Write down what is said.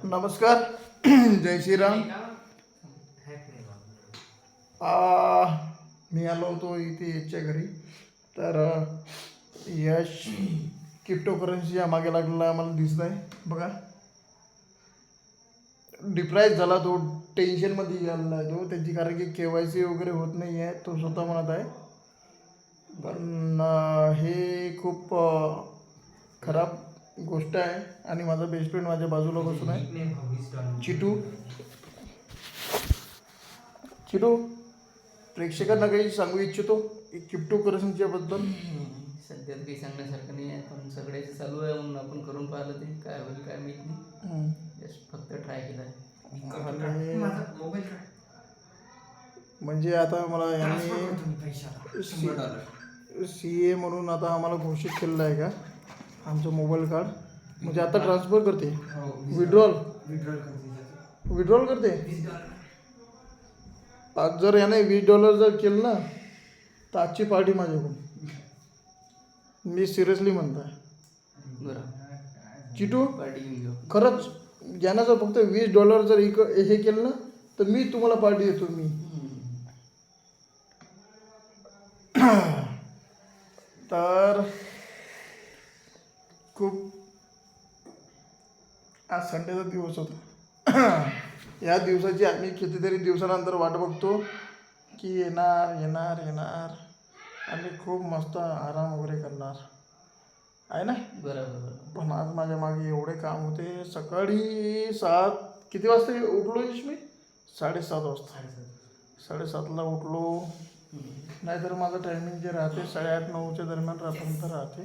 नमस्कार. जय श्रीराम. मी आलो होतो इथे याच्या घरी. तर यश क्रिप्टोकरन्सीच्या मागे लागलेला आम्हाला दिसत आहे बघा. डिप्राईज झाला तो, टेन्शनमध्ये गेलेला आहे तो त्याची, कारण की KYC वगैरे होत नाही आहे तो स्वतः म्हणत आहे. पण हे खूप खराब गोष्ट आहे. आणि माझा बेस्ट फ्रेंड माझ्या बाजूला बसून आहे, चिटू. चिटू, प्रेक्षकांना काही सांगू इच्छितो क्रिप्टो करन्सीच्या बद्दल? सध्या काही सांगण्यासारखं नाही आहे, पण सगळ्याचं चालू आहे म्हणून आपण करून पाहिलं. ते काय होईल काय माहीत नाही. जस्ट फक्त ट्राय केलं आहे. म्हणजे आता मला यांनी CA म्हणून आता आम्हाला घोषित केलेलं आहे का आमचं मोबाईल कार्ड. म्हणजे आता ट्रान्सफर करते, विड्रॉल करते. आज जर याने $20 जर केलं ना तर आजची पार्टी माझ्याकडून. मी सिरियसली म्हणतो आहे बरं, चिटू. पार्टी घेऊ. खरंच ज्यानं जर फक्त $20 जर हे केलं ना तर मी तुम्हाला पार्टी देतो. मी तर खूप आज संडेचा दिवस होता. या दिवसाची आम्ही कितीतरी दिवसानंतर वाट बघतो की येणार येणार येणार आणि खूप मस्त आराम वगैरे करणार आहे ना. बरोबर. पण आज माझ्या मागे एवढे काम होते. सकाळी किती वाजता उठलो यश मी? 7:30 वाजता. 7:30ला उठलो. नाहीतर माझं टायमिंग जे राहते 8:30-9च्या दरम्यान पर्यंत राहते.